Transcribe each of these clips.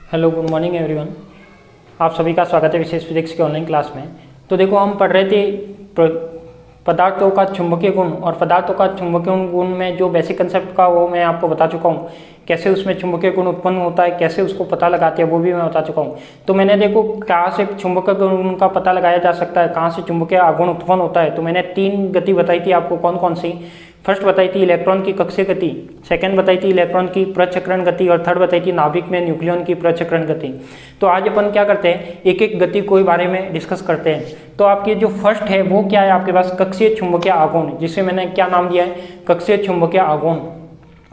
Hello, good morning everyone. आप सभी का स्वागत है विशेष फिजिक्स के ऑनलाइन क्लास में। तो देखो, हम पढ़ रहे थे पदार्थों का चुंबकीय गुण, और पदार्थों का चुंबकीय गुण में जो बेसिक कंसेप्ट का वो मैं आपको बता चुका हूँ। कैसे उसमें चुंबकीय गुण उत्पन्न होता है, कैसे उसको पता लगाते हैं, वो भी मैं बता चुका हूँ। तो मैंने देखो कहाँ से चुंबकीय गुण का पता लगाया जा सकता है, कहाँ से चुंबकीय आघूर्ण उत्पन्न होता है। तो मैंने 3 गति बताई थी आपको, कौन कौन सी। फर्स्ट बताई थी इलेक्ट्रॉन की कक्षीय गति, सेकंड बताई थी इलेक्ट्रॉन की प्रचक्रण गति, और थर्ड बताई थी नाभिक में न्यूक्लियन की प्रचक्रण गति। तो आज अपन क्या करते हैं, एक एक गति को बारे में डिस्कस करते हैं। तो आपकी जो फर्स्ट है वो क्या है, आपके पास कक्षीय चुंबकीय आघूर्ण, जिसे मैंने क्या नाम दिया है, कक्षीय चुंबकीय आघूर्ण।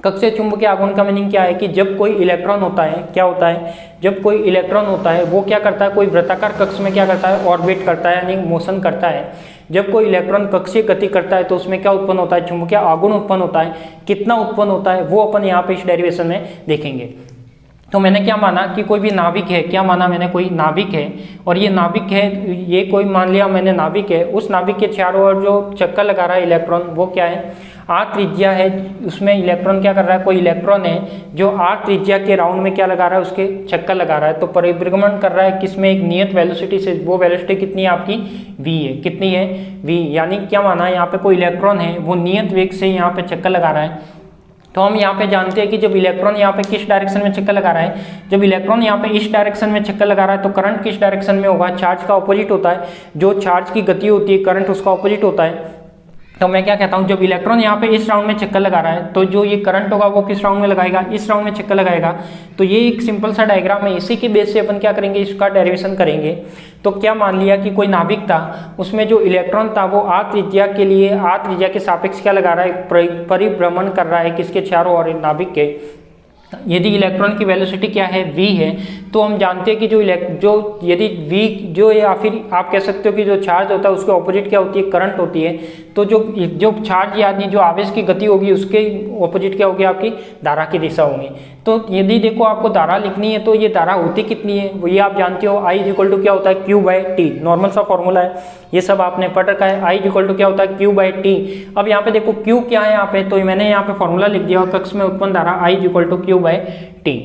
कक्षीय चुंबकीय आघूर्ण का मीनिंग क्या है कि जब कोई इलेक्ट्रॉन होता है, क्या होता है, जब कोई इलेक्ट्रॉन होता है वो क्या करता है, कोई वृत्ताकार कक्ष में क्या करता है, ऑर्बिट करता है, यानी मोशन करता है। जब कोई इलेक्ट्रॉन कक्षीय गति करता है तो उसमें क्या उत्पन्न होता है, चुंबकीय आघूर्ण उत्पन्न होता है। कितना उत्पन्न होता है वो अपन यहाँ पे इस डेरिवेशन में देखेंगे। तो मैंने क्या माना कि कोई भी नाभिक है, क्या माना मैंने, कोई नाभिक है, और ये नाभिक है, ये कोई मान लिया मैंने नाभिक है। उस नाभिक के चारों ओर जो चक्कर लगा रहा है इलेक्ट्रॉन, वो क्या है, आर त्रिज्या है। उसमें इलेक्ट्रॉन क्या कर रहा है, कोई इलेक्ट्रॉन है जो आर त्रिज्या के राउंड में क्या लगा रहा है, उसके चक्कर लगा रहा है। तो परिभ्रमण कर रहा है किसमें, एक नियत वेलोसिटी से। वो वेलोसिटी कितनी है आपकी, v है। कितनी है, v। यानी क्या माना, यहाँ पे कोई इलेक्ट्रॉन है वो नियत वेग से यहाँ पे चक्कर लगा रहा है। तो हम यहाँ पे जानते हैं कि जब इलेक्ट्रॉन यहाँ पे किस डायरेक्शन में चक्कर लगा रहा है, जब इलेक्ट्रॉन यहाँ पे इस डायरेक्शन में चक्कर लगा रहा है तो करंट किस डायरेक्शन में होगा, चार्ज का ऑपोजिट होता है। जो चार्ज की गति होती है, करंट उसका ऑपोजिट होता है। तो मैं क्या कहता हूँ, जब इलेक्ट्रॉन यहाँ पे इस राउंड में चक्कर लगा रहा है तो जो ये करंट होगा वो किस राउंड में लगाएगा, इस राउंड में चक्कर लगाएगा। तो ये एक सिंपल सा डायग्राम है, इसी के बेस से अपन क्या करेंगे, इसका डेरिवेशन करेंगे। तो क्या मान लिया कि कोई नाभिक था, उसमें जो इलेक्ट्रॉन था वो आर त्रिज्या के लिए, आर त्रिज्या के सापेक्ष क्या लगा रहा है, परिभ्रमण कर रहा है किसके चारों ओर, नाभिक के। यदि इलेक्ट्रॉन की वेलोसिटी क्या है, v है, तो हम जानते हैं कि जो यदि v जो, या फिर आप कह सकते हो कि जो चार्ज होता है उसके ऑपोजिट क्या होती है, करंट होती है। तो जो चार्ज यानी जो आवेश की गति होगी उसके ऑपोजिट क्या होगी, आपकी धारा की दिशा होगी। तो यदि देखो आपको धारा लिखनी है तो ये धारा होती कितनी है, वो ये आप जानते हो, I = क्या होता है, Q/T। नॉर्मल सा फॉर्मूला है, ये सब आपने पढ़ रखा है। I = क्या होता है, Q/T। अब यहाँ पे देखो Q क्या है यहाँ पे, तो मैंने यहाँ पे फॉर्मूला लिख दिया, कक्ष में उत्पन्न धारा I = Q/T।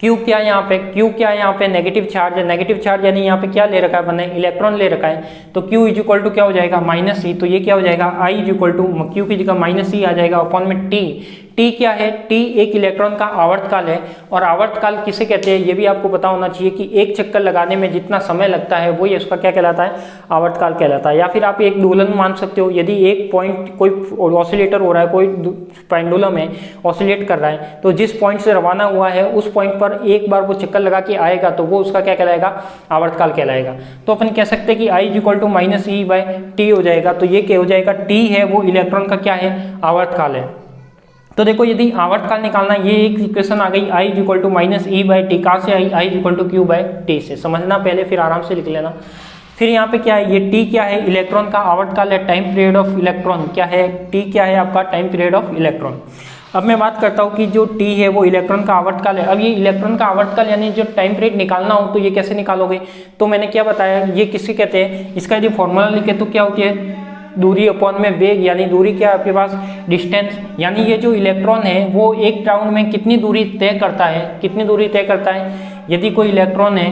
Q क्या है यहाँ पे, Q क्या है यहाँ पे, नेगेटिव चार्ज है। नेगेटिव चार्ज यानी यहाँ पे क्या ले रखा है मैंने, इलेक्ट्रॉन ले रखा है। तो Q = क्या हो जाएगा, -e। तो ये क्या हो जाएगा, I = Q की जगह -e आ जाएगा, अपॉन में T। T क्या है, T एक इलेक्ट्रॉन का आवर्तकाल है। और आवर्तकाल किसे कहते हैं ये भी आपको पता होना चाहिए कि एक चक्कर लगाने में जितना समय लगता है वो ये उसका क्या कहलाता है, आवर्तकाल कहलाता है। या फिर आप एक दोलन मान सकते हो, यदि एक पॉइंट कोई ऑसिलेटर हो रहा है, कोई पेंडुलम है ऑसिलेट कर रहा है, तो जिस पॉइंट से रवाना हुआ है उस पॉइंट पर एक बार वो चक्कर लगा के आएगा तो वो उसका क्या कहलाएगा, आवर्तकाल कहलाएगा। तो अपन कह सकते हैं कि I = -e/T हो जाएगा। तो ये क्या हो जाएगा, T है वो इलेक्ट्रॉन का क्या है, आवर्तकाल है। तो देखो यदि आवर्तकाल निकालना, ये एक इक्वेशन आ गई, I = -e/T। कहाँ से आई, I = Q/T से। समझना पहले, फिर आराम से लिख लेना। फिर यहाँ पे क्या है, ये T क्या है, इलेक्ट्रॉन का आवर्तकाल है, टाइम पीरियड ऑफ इलेक्ट्रॉन क्या है, T क्या है आपका, टाइम पीरियड ऑफ इलेक्ट्रॉन। अब मैं बात करता हूँ कि जो T है वो इलेक्ट्रॉन का आवर्तकाल है। अब ये इलेक्ट्रॉन का आवर्तकाल यानी जो टाइम पीरियड निकालना हो तो ये कैसे निकालोगे, तो मैंने क्या बताया, ये किससे कहते हैं, इसका यदि फॉर्मूला लिखे तो क्या होती है, दूरी अपॉन में वेग। यानी दूरी क्या है आपके पास, डिस्टेंस। यानी ये जो इलेक्ट्रॉन है वो एक राउंड में कितनी दूरी तय करता है, कितनी दूरी तय करता है। यदि कोई इलेक्ट्रॉन है,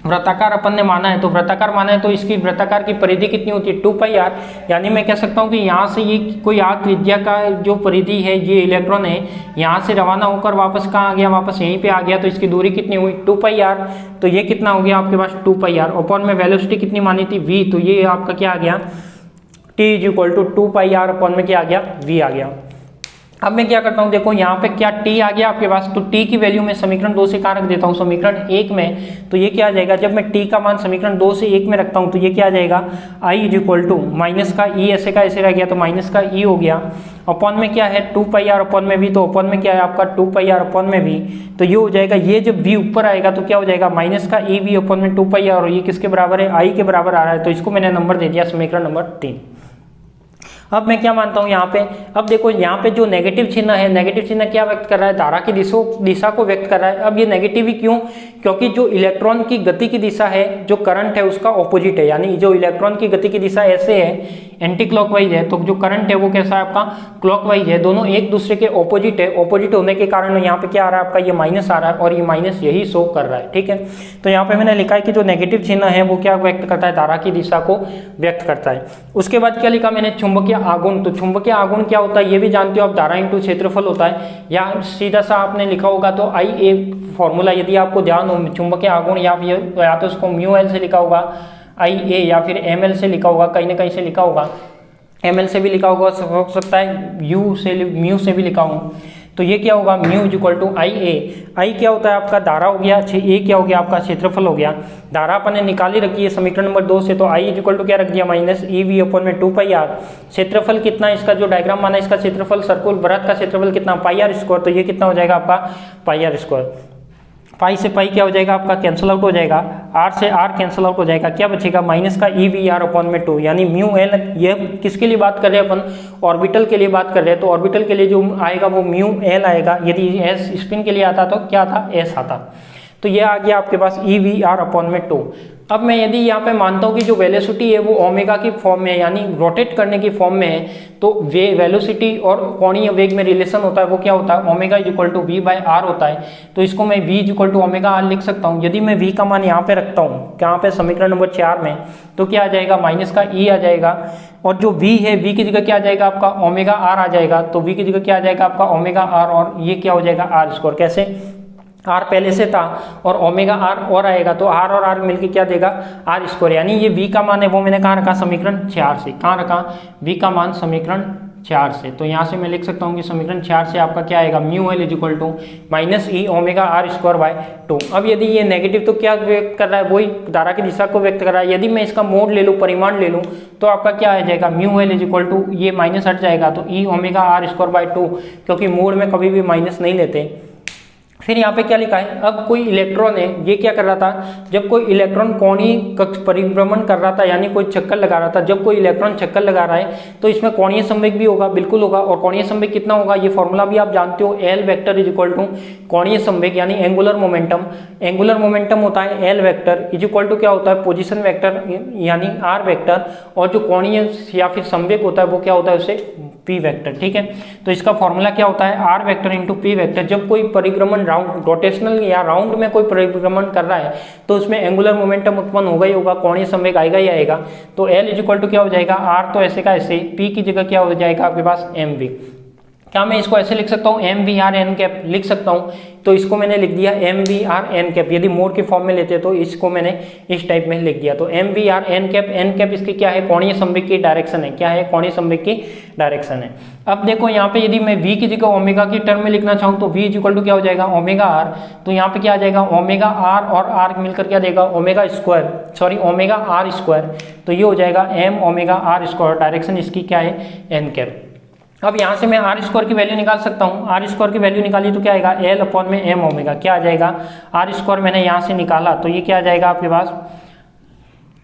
वृत्ताकार अपन ने माना है, तो वृत्ताकार माना है तो इसकी वृत्ताकार की परिधि कितनी होती है, 2πr। यानी मैं कह सकता हूँ कि यहाँ से ये कोई आर त्रिज्या का जो परिधि है, ये इलेक्ट्रॉन है यहाँ से रवाना होकर वापस कहाँ आ गया, वापस यहीं पे आ गया, तो इसकी दूरी कितनी हुई, 2πr। तो ये कितना हो गया आपके पास, 2πr। अपॉन में वेलोसिटी कितनी मानी थी, v। तो ये आपका क्या आ गया, T = 2πr अपॉन में क्या आ गया, v आ गया। अब मैं क्या करता हूँ, देखो यहाँ पे क्या T आ गया आपके पास, तो T की वैल्यू मैं समीकरण 2 से कहाँ रख देता हूँ, समीकरण 1 में। तो ये क्या आ जाएगा, जब मैं T का मान समीकरण 2 से 1 में रखता हूँ तो ये क्या आ जाएगा, I = माइनस का e, ऐसे का ऐसे रह गया तो माइनस का e हो गया, अपॉन में क्या है 2πr अपॉन में v। तो अपॉन में क्या है आपका 2πr अपॉन में v। तो ये हो जाएगा, ये जब v ऊपर आएगा तो क्या हो जाएगा, माइनस का e v अपॉन में 2πr। और ये किसके बराबर है, I के बराबर आ रहा है। तो इसको मैंने नंबर दे दिया समीकरण नंबर 3। अब मैं क्या मानता हूँ यहाँ पे, अब देखो यहाँ पे जो नेगेटिव चिन्ह है, नेगेटिव चिन्ह क्या व्यक्त कर रहा है, धारा की दिशा को व्यक्त कर रहा है। अब ये नेगेटिव ही क्यों, क्योंकि जो इलेक्ट्रॉन की गति की दिशा है, जो करंट है उसका ऑपोजिट है, यानी जो इलेक्ट्रॉन की गति की दिशा ऐसे है एंटी क्लॉकवाइज है, तो जो करंट है वो कैसा है आपका क्लॉकवाइज है, दोनों एक दूसरे के ऑपोजिट है। ऑपोजिट होने के कारण यहाँ पे क्या आ रहा है आपका, ये माइनस आ रहा है और ये माइनस यही शो कर रहा है, ठीक है। तो यहाँ पे मैंने लिखा है कि जो नेगेटिव चिन्ह है वो क्या व्यक्त करता है, धारा की दिशा को व्यक्त करता है। उसके बाद क्या लिखा मैंने, चुंबकीय आघूर्ण। तो चुंबकीय आघूर्ण क्या होता है ये भी जानते हो आप, धारा इंटू क्षेत्रफल होता है, या सीधा सा आपने लिखा होगा तो IA फॉर्मूला यदि आपको ध्यान हो, चुंबकीय आघूर्ण या तो उसको μL से लिखा होगा IA, या फिर ML से लिखा होगा, कहीं ना कहीं से लिखा होगा, ML से भी लिखा होगा, हो सकता है म्यू से भी लिखा हो। तो ये क्या होगा, mu is equal to IA। I क्या होता है आपका धारा हो गया, ए क्या हो गया आपका क्षेत्रफल हो गया। धारा अपन ने निकाली रखी है समीकरण नंबर 2 से, तो आई इज इक्वल टू क्या रख दिया, माइनस EV अपॉन में 2πr। क्षेत्रफल कितना, इसका जो डायग्राम माना इसका क्षेत्रफल, सर्कुल वृत्त का क्षेत्रफल कितना, πr स्क्वायर। तो ये कितना हो जाएगा आपका πr स्क्वायर। पाई से पाई क्या हो जाएगा आपका कैंसिल आउट हो जाएगा, आर से आर कैंसिल आउट हो जाएगा, क्या बचेगा माइनस का EVR अपॉन में 2, यानी म्यू एल। ये किसके लिए बात कर रहे हैं अपन, ऑर्बिटल के लिए बात कर रहे हैं। तो ऑर्बिटल के लिए जो आएगा वो म्यू एल आएगा, यदि एस स्पिन के लिए आता तो क्या था, एस आता। तो ये आ गया आपके पास EVR अपॉन में 2। अब मैं यदि यहाँ पे मानता हूँ कि जो वेलोसिटी है वो ओमेगा की फॉर्म में है, यानी रोटेट करने की फॉर्म में है, तो वे वेलोसिटी और कोणीय वेग में रिलेशन होता है वो क्या होता है, omega is equal to V/R होता है। तो इसको मैं V is equal to omega R लिख सकता हूँ। यदि मैं V का मान यहाँ पे रखता हूँ, यहाँ पे समीकरण नंबर 4 में, तो क्या आ जाएगा, माइनस का E आ जाएगा, और जो V है V की जगह क्या आ जाएगा आपका ओमेगा R आ जाएगा। तो V की जगह क्या आ जाएगा आपका ओमेगा R, और ये क्या हो जाएगा R स्क्वायर। कैसे, R पहले से था और ओमेगा R और आएगा, तो R और R मिलके क्या देगा, R स्क्वायर। यानी ये V का मान है वो मैंने कहाँ रखा, समीकरण 4 से। कहाँ रखा, V का मान समीकरण 4 से। तो यहाँ से मैं लिख सकता हूँ कि समीकरण 4 से आपका क्या आएगा, mu L is equal to minus E omega R square by 2। अब यदि ये नेगेटिव तो क्या व्यक्त कर रहा है, वही धारा की दिशा को व्यक्त कर रहा है। यदि मैं इसका मोड ले लूँ, परिमाण ले लूँ, तो आपका क्या आ जाएगा, mu L is equal to, ये माइनस हट जाएगा तो E omega R square by 2, क्योंकि मोड में कभी भी माइनस नहीं लेते। फिर यहाँ पे क्या लिखा है, अब कोई इलेक्ट्रॉन है, ये क्या कर रहा था, जब कोई इलेक्ट्रॉन कोणीय कक्ष परिभ्रमण कर रहा था, यानी कोई चक्कर लगा रहा था। जब कोई इलेक्ट्रॉन चक्कर लगा रहा है तो इसमें कोणीय संवेग भी होगा, बिल्कुल होगा। और कोणीय संवेग कितना होगा, ये फॉर्मूला भी आप जानते हो, L vector is equal to कोणीय संवेग यानी एंगुलर मोमेंटम। एंगुलर मोमेंटम होता है L vector is equal to क्या होता है, पोजिशन वेक्टर यानी R वेक्टर, और जो कोणीय या फिर संवेग होता है वो क्या होता है, उसे P वेक्टर, ठीक है। तो इसका फॉर्मूला क्या होता है, R vector into P vector. जब कोई परिभ्रमण राउंड, रोटेशनल या राउंड में कोई परिभ्रमण कर रहा है तो उसमें एंगुलर मोमेंटम उत्पन्न होगा ही होगा, कोणीय संवेग आएगा ही आएगा। तो L इज इक्वल टू क्या हो जाएगा, R तो ऐसे का ऐसे, P की जगह क्या हो जाएगा आपके पास MV। क्या मैं इसको ऐसे लिख सकता हूँ, MVR n कैप लिख सकता हूँ। तो इसको मैंने लिख दिया MVR n कैप। यदि मोड के फॉर्म में लेते तो इसको मैंने इस टाइप में लिख दिया। तो MVR n कैप इसकी क्या है, कोणीय संवेग की डायरेक्शन है। क्या है, कोणीय संवेग की डायरेक्शन है। अब देखो यहाँ पे यदि मैं V की जगह ओमेगा की टर्म में लिखना चाहूँ तो V इज इक्वल टू क्या हो जाएगा, ओमेगा R। तो यहाँ पे क्या आ जाएगा, ओमेगा R और R मिलकर क्या देगा, omega square, sorry omega R square. तो ये हो जाएगा M omega R square. Direction इसकी क्या है, n कैप। अब यहाँ से मैं R स्क्वायर की वैल्यू निकाल सकता हूँ। R स्क्वायर की वैल्यू निकाली तो क्या आएगा, L अपॉन में M ओमेगा। क्या आ जाएगा, R स्क्वायर मैंने यहाँ से निकाला तो ये क्या आ जाएगा आपके पास,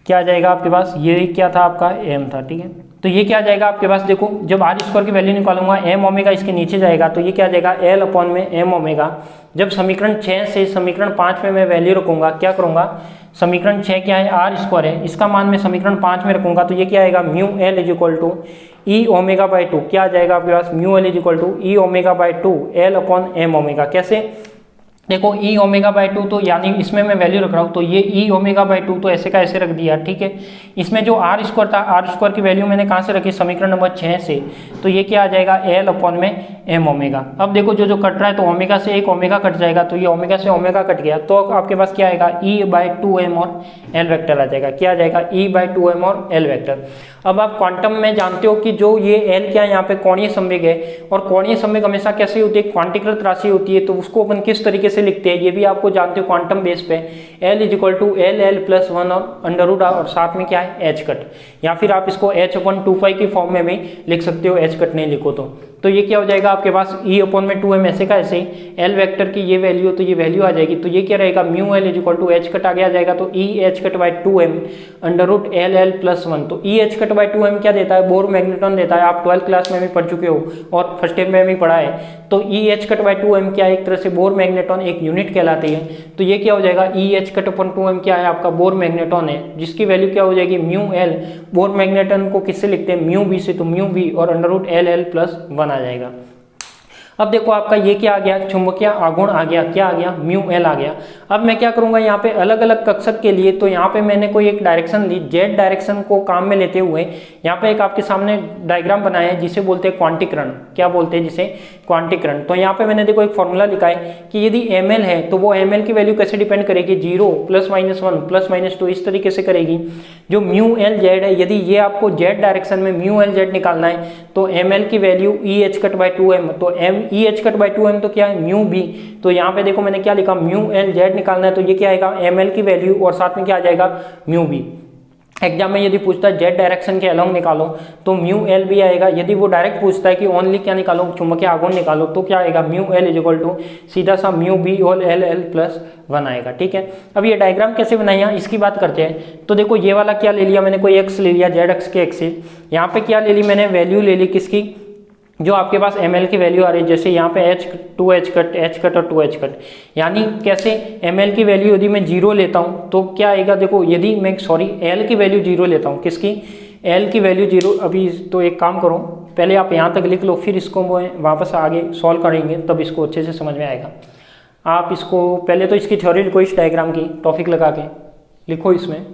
क्या आ जाएगा आपके पास, ये क्या था आपका M था, ठीक है। तो ये क्या आ जाएगा आपके पास, देखो जब R स्क्वायर की वैल्यू निकालूंगा M ओमेगा इसके नीचे जाएगा तो ये क्या आ जाएगा, L अपॉन में M ओमेगा। जब समीकरण 6 से समीकरण 5 में मैं वैल्यू रखूंगा, क्या करूंगा, समीकरण 6 क्या है, R स्क्वायर है, इसका मान मैं समीकरण 5 में रखूंगा तो ये क्या आएगा, mu L is equal to E omega by 2। क्या आ जाएगा आपके पास, mu L is equal to E omega by 2 L upon M omega. कैसे, देखो E ओमेगा बाई 2 तो यानी इसमें मैं वैल्यू रख रहा हूँ तो ये E ओमेगा बाई 2 तो ऐसे का ऐसे रख दिया, ठीक है। इसमें जो R स्क्वायर था, R स्क्वायर की वैल्यू मैंने कहाँ से रखी, समीकरण नंबर 6 से। तो ये क्या आ जाएगा, L अपॉन में M ओमेगा। अब देखो जो कट रहा है तो ओमेगा से एक ओमेगा कट जाएगा तो ये ओमेगा से ओमेगा कट गया तो आपके पास क्या आएगा, E बाई 2M और L वेक्टर आ जाएगा। क्या आ जाएगा, E बाई 2M और L वेक्टर। अब आप क्वांटम में जानते हो कि जो ये L क्या है, यहाँ पे कोणीय संवेग है, और कोणीय संवेग हमेशा कैसी होती है, क्वांटीकृत राशि होती है। तो उसको अपन किस तरीके से लिखते हैं ये भी आपको जानते हो क्वांटम बेस पे, L is equal to LL+1 और अंडर रूट और साथ में क्या है H कट, या फिर आप इसको H/2π की फॉर्म में भी लिख सकते हो, H कट नहीं लिखो तो। तो ये क्या हो जाएगा आपके पास ई अपॉन में 2m ऐसे का ऐसे, एल वेक्टर की ये वैल्यू तो ये वैल्यू आ जाएगी, तो ये क्या रहेगा mu L is equal to h cut आगे आ जाएगा, तो e h cut by 2m under root l L plus 1। तो e h cut by 2m क्या देता है, बोर मैग्नेटॉन देता है, आप 12th क्लास में भी पढ़ चुके हो और फर्स्ट ईयर में भी पढ़ा है। तो e h cut by 2m क्या है, एक तरह से बोर मैग्नेटॉन एक यूनिट कहलाती है। तो ये क्या हो जाएगा, ई एच कट अपॉन 2m क्या है आपका बोर मैग्नेटॉन है, जिसकी वैल्यू क्या हो जाएगी म्यू एल, बोर मैग्नेटॉन को किससे लिखते हैं म्यू बी से, तो म्यू बी और under root l L plus 1 आ जाएगा। अब देखो आपका ये क्या आ गया, चुंबकीय आघूर्ण आ गया, क्या आ गया म्यू एल आ गया। अब मैं क्या करूंगा यहाँ पे अलग अलग कक्षक के लिए, तो यहाँ पे मैंने कोई एक डायरेक्शन ली, जेड डायरेक्शन को काम में लेते हुए यहाँ पे एक आपके सामने डायग्राम बनाया है जिसे बोलते हैं क्वांटीकरण, क्या बोलते हैं जिसे क्वांटीकरण। तो यहाँ पे मैंने देखो एक फॉर्मूला लिखा है कि यदि एम एल है तो वो एम एल की वैल्यू कैसे डिपेंड करेगी, 0 प्लस माइनस 1 प्लस माइनस 2 इस तरीके से करेगी। जो म्यू एल जेड है, यदि ये आपको जेड डायरेक्शन में म्यू एल जेड निकालना है तो एम एल की value e h cut by 2m, तो m e h cut by 2m तो क्या है म्यू बी। तो यहाँ पे देखो मैंने क्या लिखा, म्यू एल जेड निकालना है तो ये क्या आएगा एम एल की वैल्यू और साथ में क्या आ जाएगा म्यू बी। एग्जाम में यदि पूछता है जेड डायरेक्शन के अलोंग निकालो तो म्यू एल भी आएगा। यदि वो डायरेक्ट पूछता है कि ओनली क्या निकालो, चुंबकीय आघूर्ण निकालो, तो क्या आएगा mu L is equal to सीधा सा mu b whole l L plus 1 आएगा। ठीक है, अब ये डायग्राम कैसे बनाया इसकी बात करते हैं। तो देखो ये वाला क्या ले लिया मैंने, कोई एक्स ले लिया, जेड एक्स के एक्स से, यहाँ पे क्या ले ली मैंने वैल्यू ले ली किसकी, जो आपके पास एम एल की वैल्यू आ रही है, जैसे यहाँ पे एच 2h कट और 2h कट, यानी कैसे एम एल की वैल्यू यदि मैं 0 लेता हूँ तो क्या आएगा, देखो यदि मैं एल की वैल्यू 0 लेता हूँ, किसकी एल की वैल्यू 0। अभी तो एक काम करो, पहले आप यहाँ तक लिख लो, फिर इसको वापस आगे सॉल्व करेंगे तब इसको अच्छे से समझ में आएगा। आप इसको पहले तो इसकी थ्योरी लिखो, इस डायग्राम की टॉपिक लगा के लिखो। इसमें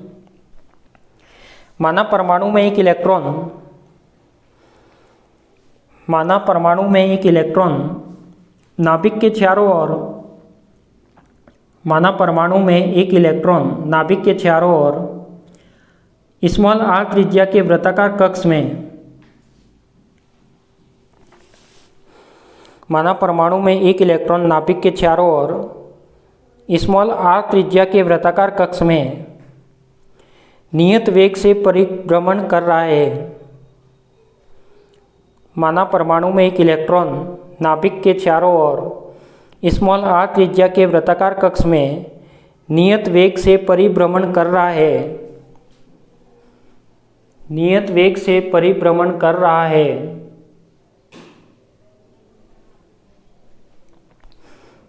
माना परमाणु में एक इलेक्ट्रॉन, माना परमाणु में एक इलेक्ट्रॉन नाभिक के चारों ओर, माना परमाणु में एक इलेक्ट्रॉन नाभिक के चारों ओर स्मॉल आर त्रिज्या के वृत्ताकार कक्ष में, माना परमाणु में एक इलेक्ट्रॉन नाभिक के चारों ओर स्मॉल आर त्रिज्या के वृत्ताकार कक्ष में नियत वेग से परिभ्रमण कर रहा है। माना परमाणु में एक इलेक्ट्रॉन नाभिक के चारों ओर स्मॉल आर त्रिज्या के वृत्ताकार कक्ष में नियत वेग से परिभ्रमण कर रहा है, नियत वेग से परिभ्रमण कर रहा है।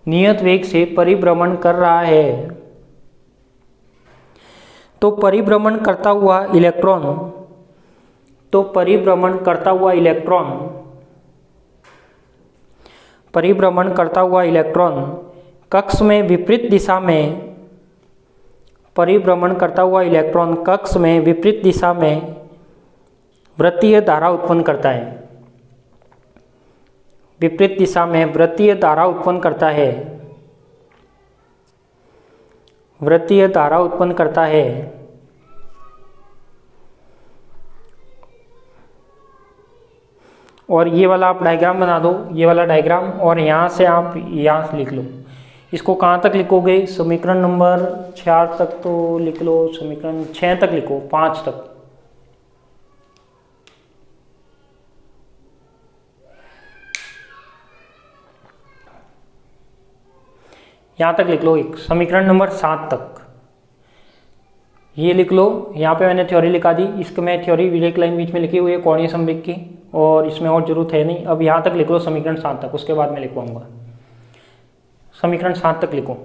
नियत वेग से परिभ्रमण कर रहा है। तो परिभ्रमण करता हुआ इलेक्ट्रॉन, तो परिभ्रमण करता हुआ इलेक्ट्रॉन, परिभ्रमण करता हुआ इलेक्ट्रॉन कक्ष में विपरीत दिशा में, परिभ्रमण करता हुआ इलेक्ट्रॉन कक्ष में विपरीत दिशा में वृत्तीय धारा उत्पन्न करता है, विपरीत दिशा में वृत्तीय धारा उत्पन्न करता है, वृत्तीय धारा उत्पन्न करता है। और ये वाला आप डायग्राम बना दो, ये वाला डायग्राम, और यहाँ से आप यहाँ से लिख लो। इसको कहाँ तक लिखोगे, समीकरण नंबर 4 तक तो लिख लो, समीकरण 6 तक लिखो, 5 तक। यहाँ तक लिख लो, एक समीकरण नंबर 7 तक ये लिख लो। यहाँ पे मैंने थ्योरी लिखा दी, इसको मैं थ्योरी विलेक लाइन बीच में लिखी हुई है कोणीय संवेग की, और इसमें और जरूरत है नहीं। अब यहाँ तक लिख लो समीकरण 7 तक, उसके बाद मैं लिखवाऊंगा। समीकरण 7 तक लिखो।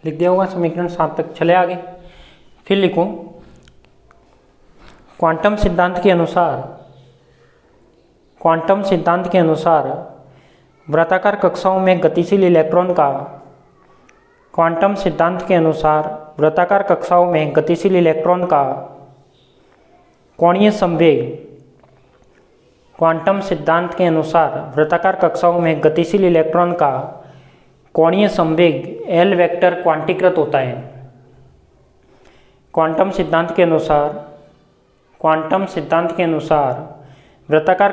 लिख दिया होगा समीकरण 7 तक। चले आगे, फिर लिखो क्वांटम सिद्धांत के अनुसार वृत्ताकार कक्षाओं में गतिशील इलेक्ट्रॉन का क्वांटम सिद्धांत के अनुसार वृत्ताकार कक्षाओं में गतिशील इलेक्ट्रॉन का कोणीय संवेग क्वांटम सिद्धांत के अनुसार वृत्ताकार कक्षाओं में गतिशील इलेक्ट्रॉन का कोणीय संवेग L वेक्टर क्वांटीकृत होता है। क्वांटम सिद्धांत के अनुसार वृत्ताकार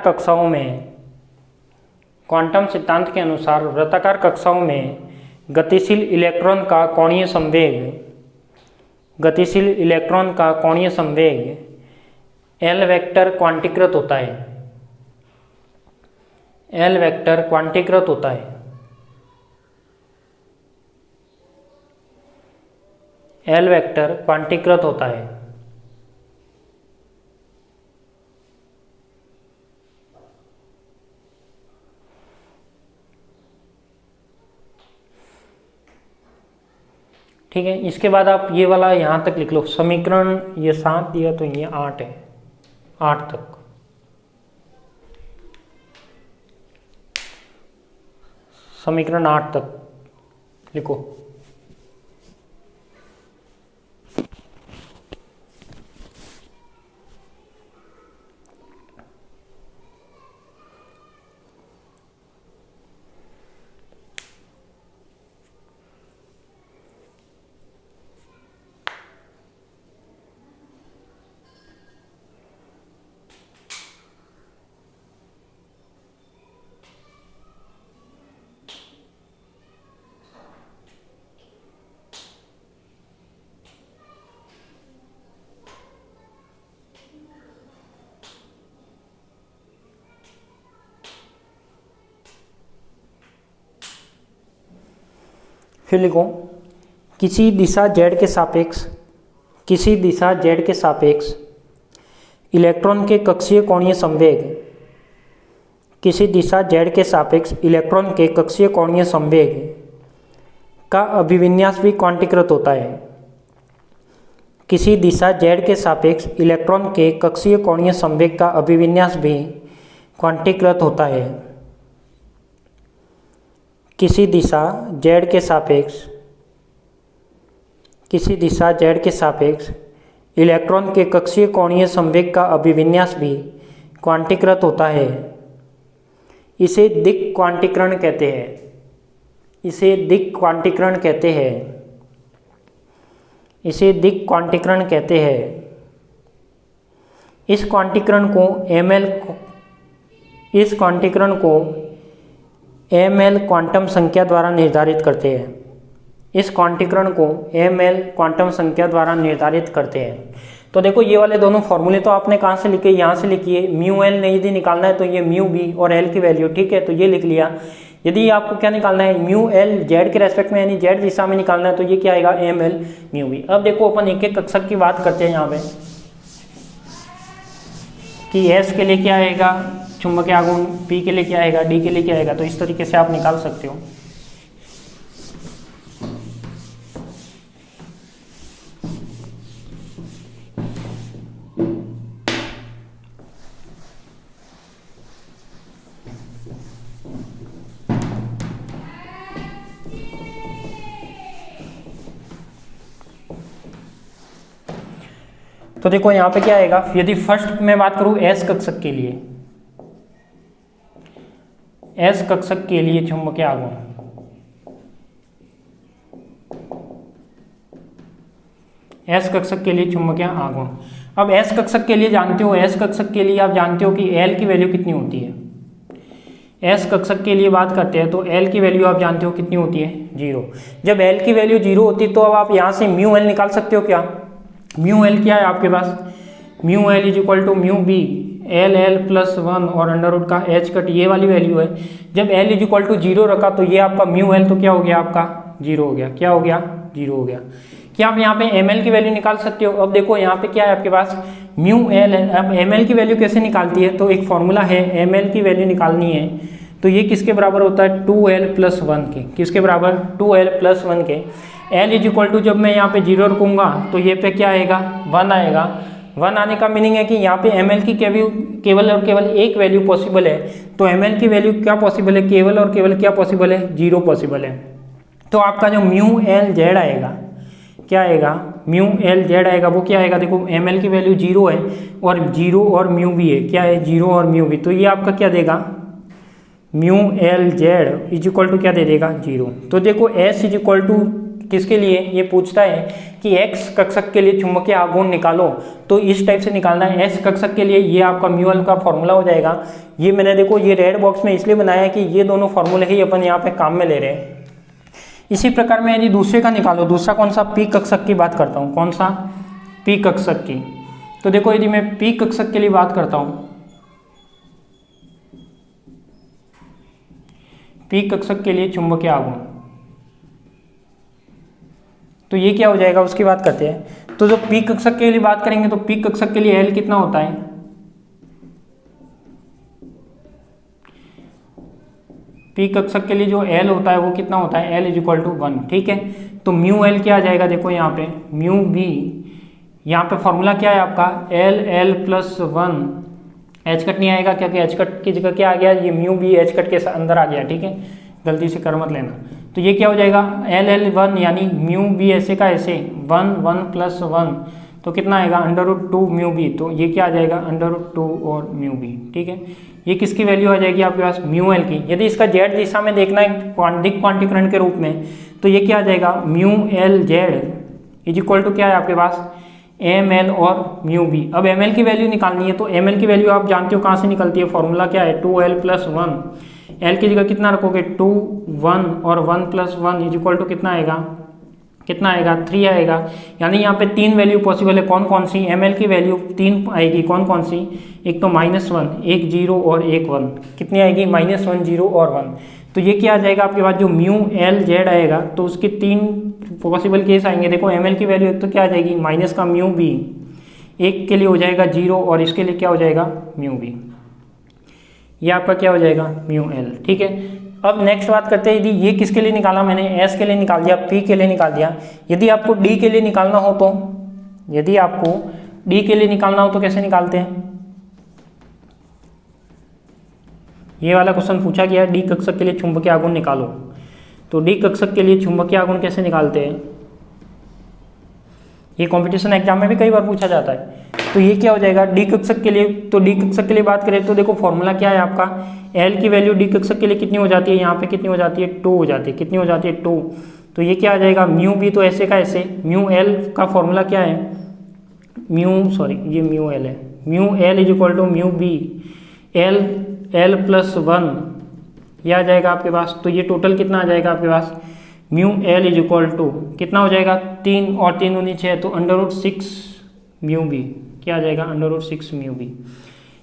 कक्षाओं में गतिशील इलेक्ट्रॉन का कोणीय संवेग L वेक्टर क्वांटीकृत होता है। L वेक्टर क्वांटीकृत होता है। L वेक्टर क्वांटीकृत होता है। ठीक है, इसके बाद आप ये वाला यहाँ तक लिख लो। समीकरण ये 7 दिया तो ये 8 है, 8 तक। समीकरण 8 तक लिखो। फिर लिखो किसी दिशा z के सापेक्ष इलेक्ट्रॉन के कक्षीय कोणीय संवेग का अभिविन्यास भी क्वांटीकृत होता है। किसी दिशा z के सापेक्ष इलेक्ट्रॉन के कक्षीय कोणीय संवेग का अभिविन्यास भी क्वांटीकृत होता है। किसी दिशा z के सापेक्ष इलेक्ट्रॉन के कक्षीय कोणीय संवेग का अभिविन्यास भी क्वांटीकृत होता है। इसे दिक् क्वांटीकरण कहते हैं। इस क्वांटीकरण को ml क्वांटम संख्या द्वारा निर्धारित करते हैं। तो देखो ये वाले दोनों फॉर्मूले तो आपने कहाँ से लिखे, यहाँ से लिखिए। म्यू एल नहीं यदि निकालना है तो ये म्यू बी और एल की वैल्यू, ठीक है, तो ये लिख लिया। यदि आपको क्या निकालना है, म्यू एल जेड के रेस्पेक्ट में यानी जेड दिशा में निकालना है तो ये क्या आएगा, एम एल म्यू बी। अब देखो अपन एक एक कक्षक की बात करते हैं यहाँ पे कि एस के लिए क्या आएगा चुंबकीय आघूर्ण, पी के लिए क्या आएगा, डी के लिए क्या आएगा। तो इस तरीके से आप निकाल सकते हो। तो देखो यहाँ पे क्या आएगा, यदि फर्स्ट मैं बात करूं एस कक्षक के लिए, एस कक्षक के लिए चुंबकीय आघूर्ण, एस कक्षक के लिए चुंबकीय आघूर्ण। अब एस कक्षक के लिए जानते हो, एस कक्षक के लिए आप जानते हो कि एल की वैल्यू कितनी होती है। एस कक्षक के लिए बात करते हैं तो एल की वैल्यू आप जानते हो कितनी होती है, 0। जब एल की वैल्यू 0 होती है तो अब आप यहाँ से म्यू एल निकाल सकते हो। क्या म्यू एल क्या है आपके पास, mu L is equal to mu B L L plus 1 और अंडर रूट का एच कट, ये वाली वैल्यू है। जब एल इज इक्वल टू 0 रखा तो ये आपका म्यू एल तो क्या हो गया आपका 0 हो गया। क्या हो गया, 0 हो गया। क्या आप यहाँ पे एम एल की वैल्यू निकाल सकते हो। अब देखो यहाँ पे क्या है आपके पास म्यू एल है। अब एम एल की वैल्यू कैसे निकालती है, तो एक फॉर्मूला है, एम एल की वैल्यू निकालनी है तो ये किसके बराबर होता है, 2l प्लस 1 के। किसके बराबर, 2l प्लस 1 के। एल इज इक्वल टू जब मैं यहाँ पे 0 रखूँगा तो ये पे क्या आएगा 1 आएगा। 1 आने का मीनिंग है कि यहाँ पे ml की केवल और केवल एक वैल्यू पॉसिबल है। तो ml की वैल्यू क्या पॉसिबल है, केवल और केवल क्या पॉसिबल है, 0 पॉसिबल है। तो आपका जो म्यू एल जेड आएगा, क्या आएगा, म्यू एल जेड आएगा, वो क्या आएगा, देखो ml की वैल्यू 0 है और 0 और म्यू भी है, क्या है 0 और म्यू भी। तो ये आपका क्या देगा, mu l z is equal to क्या दे देगा 0। तो देखो s इज इक्वल टू किसके लिए, ये पूछता है कि x कक्षक के लिए चुंबकीय आघूर्ण निकालो, तो इस टाइप से निकालना है। s कक्षक के लिए ये आपका म्यू एल का फॉर्मूला हो जाएगा। ये मैंने देखो ये रेड बॉक्स में इसलिए बनाया है कि ये दोनों फॉर्मूले ही अपन यहाँ पे काम में ले रहे हैं। इसी प्रकार में यदि दूसरे का निकालो, दूसरा कौन सा, p कक्षक की बात करता हूँ, कौन सा, p कक्षक की। तो देखो यदि मैं p कक्षक के लिए बात करता हूँ, p कक्षक के लिए चुंबकीय आघूर्ण, तो ये क्या हो जाएगा उसकी बात करते हैं। तो जो p कक्षक के लिए बात करेंगे तो p कक्षक के लिए L कितना होता है, p कक्षक के लिए जो L होता है वो कितना होता है, L इज इक्वल टू 1, ठीक है। तो म्यू L क्या आ जाएगा, देखो यहाँ पे म्यू B, यहाँ पे फॉर्मूला क्या है आपका L प्लस 1, एच कट नहीं आएगा क्योंकि एच कट की जगह क्या आ गया, ये म्यू B एच कट के अंदर आ गया, ठीक है, गलती से कर मत लेना। तो ये क्या हो जाएगा L1 यानी म्यू B ऐसे का ऐसे 1 प्लस 1, तो कितना आएगा √2 म्यू B, तो ये क्या आ जाएगा √2 और म्यू B, ठीक है। ये किसकी वैल्यू आ जाएगी आपके पास, म्यू L की। यदि इसका जेड दिशा में देखना है क्वांटीकरण के रूप में, तो ये क्या आ जाएगा mu L z is equal to क्या है आपके पास ML और म्यू B। अब ML की वैल्यू निकालनी है, तो ML की वैल्यू आप जानते हो कहाँ से निकलती है, फॉर्मूला क्या है 2L प्लस 1, L की जगह कितना रखोगे 2 1 और 1 प्लस 1 इज इक्वल टू कितना आएगा 3 आएगा। यानी यहाँ पे 3 वैल्यू पॉसिबल है, कौन कौन सी, ML की वैल्यू 3 आएगी, कौन कौन सी, एक तो -1, एक 0 और एक 1, कितनी आएगी -1 0 और 1। तो ये क्या आ जाएगा आपके पास जो म्यू L जेड आएगा, तो उसके 3 पॉसिबल केस आएंगे। देखो ML की वैल्यू एक तो क्या आ जाएगी माइनस का म्यू B, एक के लिए हो जाएगा 0 और इसके लिए क्या हो जाएगा म्यू B, ये आपका क्या हो जाएगा म्यू L, ठीक है। अब नेक्स्ट बात करते हैं, यदि ये किसके लिए निकाला मैंने, S के लिए निकाल दिया, P के लिए निकाल दिया। यदि आपको D के लिए निकालना हो तो, यदि आपको D के लिए निकालना हो तो कैसे निकालते हैं, ये वाला क्वेश्चन पूछा गया है, D कक्षक के लिए चुंबकीय आघूर्ण निकालो। तो D कक्षक के लिए चुंबकीय आघूर्ण कैसे निकालते हैं, ये कंपटीशन एग्जाम में भी कई बार पूछा जाता है। तो ये क्या हो जाएगा D कक्षक के लिए, तो D कक्षक के लिए बात करें तो देखो फॉर्मूला क्या है आपका, L की वैल्यू D कक्षक के लिए कितनी हो जाती है, यहाँ पे कितनी हो जाती है 2 हो जाती है, कितनी हो जाती है 2। तो ये क्या आ जाएगा म्यू B, तो ऐसे का ऐसे, म्यू L का फॉर्मूला क्या है, ये म्यू L है, mu L is equal to mu B L प्लस 1, ये आ जाएगा आपके पास। तो ये टोटल कितना आ जाएगा आपके पास, mu L is equal to कितना हो जाएगा 3 और 3 19 6, तो √6 म्यू B, क्या आ जाएगा √6 म्यू B।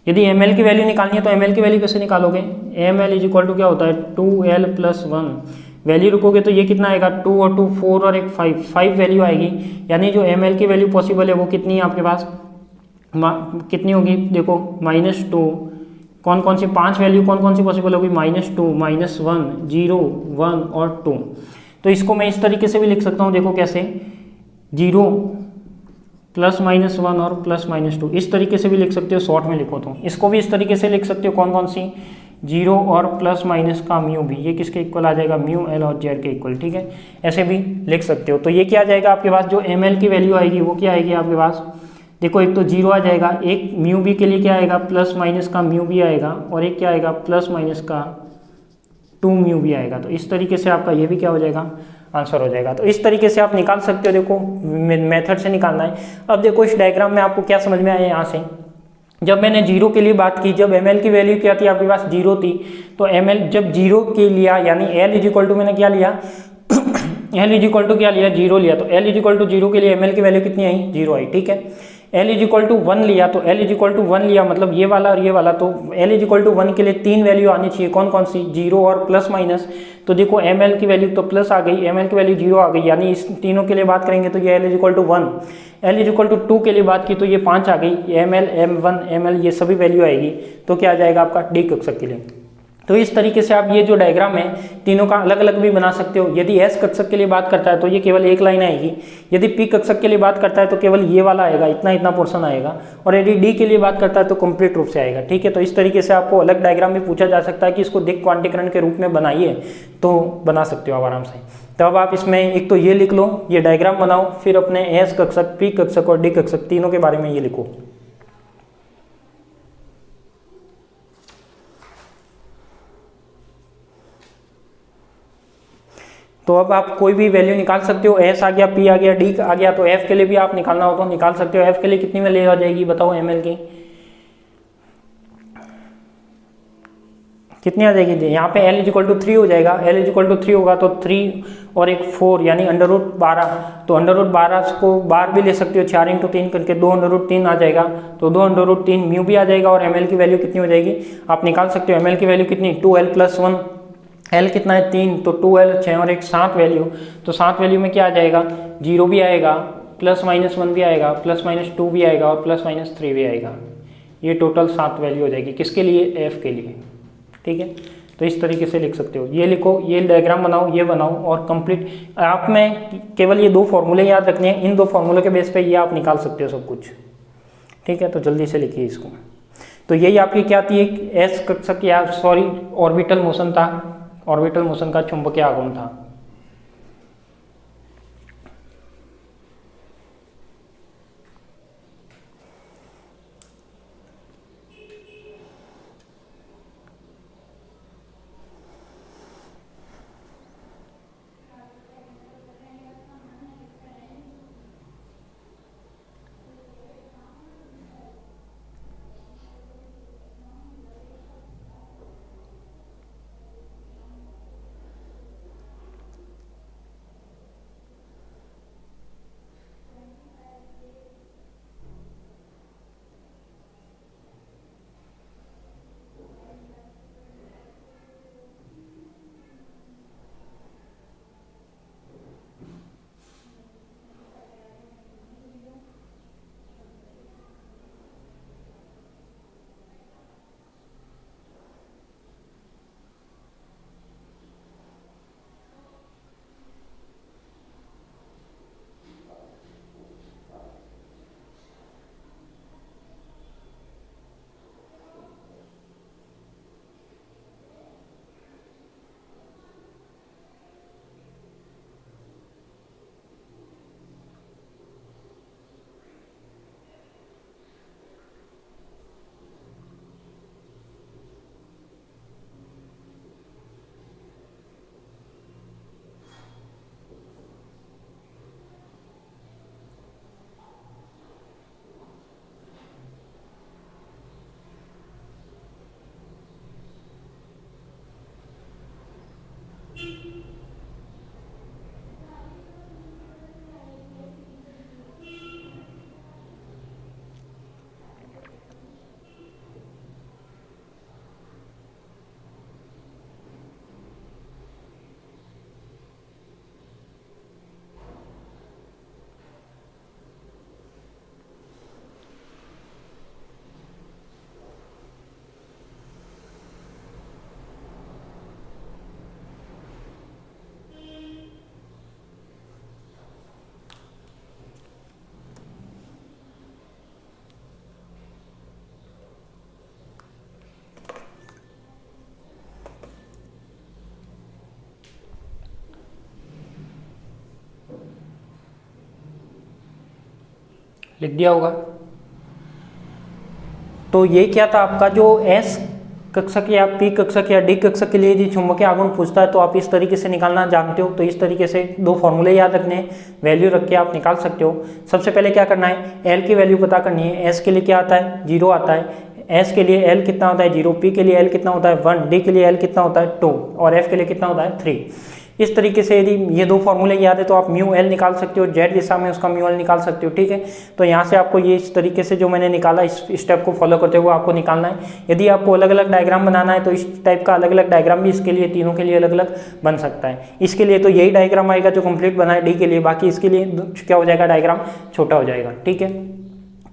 यदि ML की वैल्यू निकालनी है तो ML की वैल्यू कैसे निकालोगे, ML इज इक्वल टू क्या होता है 2L प्लस 1, वैल्यू रुकोगे तो ये कितना आएगा 2 और 2 4 और एक 5 वैल्यू आएगी। यानी जो ML की वैल्यू पॉसिबल है वो कितनी है आपके पास, कितनी होगी, देखो -2, कौन कौन सी 5 वैल्यू कौन कौन सी पॉसिबल होगी, -2 -1 0 1 और 2। तो इसको मैं इस तरीके से भी लिख सकता हूँ, देखो कैसे 0 +-1 और +-2, इस तरीके से भी लिख सकते हो, शॉर्ट में लिखो तो इसको भी इस तरीके से लिख सकते हो, कौन कौन सी 0 और +- का म्यू B, ये किसके इक्वल आ जाएगा म्यू L और Z के इक्वल, ठीक है, ऐसे भी लिख सकते हो। तो ये क्या आ जाएगा आपके पास, जो ML की वैल्यू आएगी वो क्या आएगी आपके पास, देखो एक तो 0 आ जाएगा, एक म्यू B के लिए क्या आएगा +- का म्यू B आएगा, और एक क्या आएगा +- का 2 म्यू B आएगा। तो इस तरीके से आपका ये भी क्या हो जाएगा आंसर हो जाएगा। तो इस तरीके से आप निकाल सकते हो, देखो मेथड से निकालना है। अब देखो इस डायग्राम में आपको क्या समझ में आया, यहाँ से जब मैंने 0 के लिए बात की, जब ML की वैल्यू क्या थी आपके पास 0 थी, तो ML जब 0 के लिया यानी L इज इक्वल टू मैंने क्या लिया L इज इक्वल टू क्या लिया 0 लिया, तो L इज इक्वल टू 0 के लिए ML की वैल्यू कितनी आई 0 आई, ठीक है। L इज इक्वल टू 1 लिया, तो L इज इक्वल टू 1 लिया मतलब ये वाला और ये वाला, तो L इज इक्वल टू 1 के लिए 3 वैल्यू आनी चाहिए, कौन कौन सी 0 और +-। तो देखो ML की वैल्यू तो प्लस आ गई, ML की वैल्यू 0 आ गई, यानी इस तीनों के लिए बात करेंगे तो ये L is equal to 1, L is equal to 2 के लिए बात की तो ये 5 आ गई, ML M1 ML ये सभी वैल्यू आएगी, तो क्या आ जाएगा आपका D कक्षक के लिए। तो इस तरीके से आप ये जो डायग्राम है तीनों का अलग अलग भी बना सकते हो। यदि एस कक्षक के लिए बात करता है तो ये केवल एक लाइन आएगी, यदि पी कक्षक के लिए बात करता है तो केवल ये वाला आएगा, इतना इतना पोर्शन आएगा, और यदि डी के लिए बात करता है तो कंप्लीट रूप से आएगा। ठीक है, तो इस तरीके से आपको अलग डायग्राम भी पूछा जा सकता है कि इसको दिक् क्वांटीकरण के रूप में बनाइए, तो बना सकते हो आप आराम से। तो अब आप इसमें एक तो ये लिख लो, ये डायग्राम बनाओ, फिर अपने एस कक्षक, पी कक्षक और डी कक्षक तीनों के बारे में ये लिखो। तो अब आप कोई भी वैल्यू निकाल सकते हो, एस आ गया, पी आ गया, डी आ गया, तो एफ के लिए भी आप निकालना हो तो निकाल सकते हो। एफ के लिए कितनी वैल्यू आ जाएगी बताओ, एमएल की कितनी आ जाएगी? यहाँ पे L इक्वल टू 3 हो जाएगा। L इक्वल टू 3 होगा तो 3 और एक 4 यानी √12, तो √12 को बार भी ले सकते हो, 4 × 3 करके 2√3 आ जाएगा, तो 2√3 म्यू भी आ जाएगा। और ml की वैल्यू कितनी हो जाएगी आप निकाल सकते हो। ml की वैल्यू कितनी, 2L + 1, L कितना है 3, तो 2L 6 और एक 7 वैल्यू, तो 7 वैल्यू में क्या आ जाएगा, 0 भी आएगा, +-1 भी आएगा, +-2 भी आएगा और +-3 भी आएगा। ये टोटल 7 वैल्यू हो जाएगी, किसके लिए, एफ के लिए। ठीक है, तो इस तरीके से लिख सकते हो। ये लिखो, ये डायग्राम बनाओ, ये बनाओ और कंप्लीट। आप में केवल ये 2 फॉर्मूले याद रखने हैं, इन 2 फॉर्मूलों के बेस पे ये आप निकाल सकते हो सब कुछ। ठीक है, तो जल्दी से लिखिए इसको। तो यही आपकी क्या थी, एक एस कक्षक या ऑर्बिटल मोशन था, ऑर्बिटल मोशन का चुंबकीय आघूर्ण था। लिख दिया होगा। तो ये क्या था आपका, जो एस कक्षक या पी कक्षक या डी कक्षक के लिए यदि चुंबकीय आघूर्ण पूछता है तो आप इस तरीके से निकालना जानते हो। तो इस तरीके से 2 फॉर्मूले याद रखने हैं, वैल्यू रख के आप निकाल सकते हो। सबसे पहले क्या करना है, एल की वैल्यू पता करनी है। एस के लिए क्या आता है, 0 आता है। एस के लिए एल कितना होता है 0, पी के लिए एल कितना होता है 1, डी के लिए एल कितना होता है 2 और एफ के लिए कितना होता है 3। इस तरीके से यदि ये 2 फॉर्मूले याद है तो आप म्यू एल निकाल सकते हो, जेड दिशा में उसका म्यू एल निकाल सकते हो। ठीक है, तो यहाँ से आपको ये इस तरीके से जो मैंने निकाला, इस स्टेप को फॉलो करते हुए आपको निकालना है। यदि आपको अलग अलग डायग्राम बनाना है तो इस टाइप का अलग अलग डायग्राम भी इसके लिए, तीनों के लिए अलग अलग बन सकता है। इसके लिए तो यही डायग्राम आएगा जो कंप्लीट बना है डी के लिए, बाकी इसके लिए क्या हो जाएगा, डायग्राम छोटा हो जाएगा। ठीक है,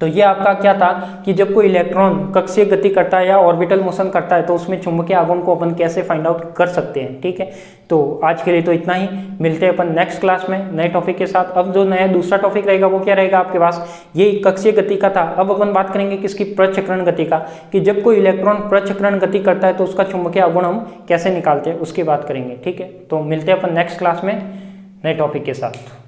तो ये आपका क्या था कि जब कोई इलेक्ट्रॉन कक्षीय गति करता है या ऑर्बिटल मोशन करता है तो उसमें चुंबकीय आघूर्ण को अपन कैसे फाइंड आउट कर सकते हैं। ठीक है, तो आज के लिए तो इतना ही, मिलते हैं अपन नेक्स्ट क्लास में नए टॉपिक के साथ। अब जो नया दूसरा टॉपिक रहेगा वो क्या रहेगा आपके पास, ये कक्षीय गति का था। अब अपन बात करेंगे किसकी, प्रचक्रण गति का, कि जब कोई इलेक्ट्रॉन प्रचक्रण गति करता है तो उसका चुंबकीय आघूर्ण हम कैसे निकालते हैं उसकी बात करेंगे। ठीक है, तो मिलते हैं अपन नेक्स्ट क्लास में नए टॉपिक के साथ।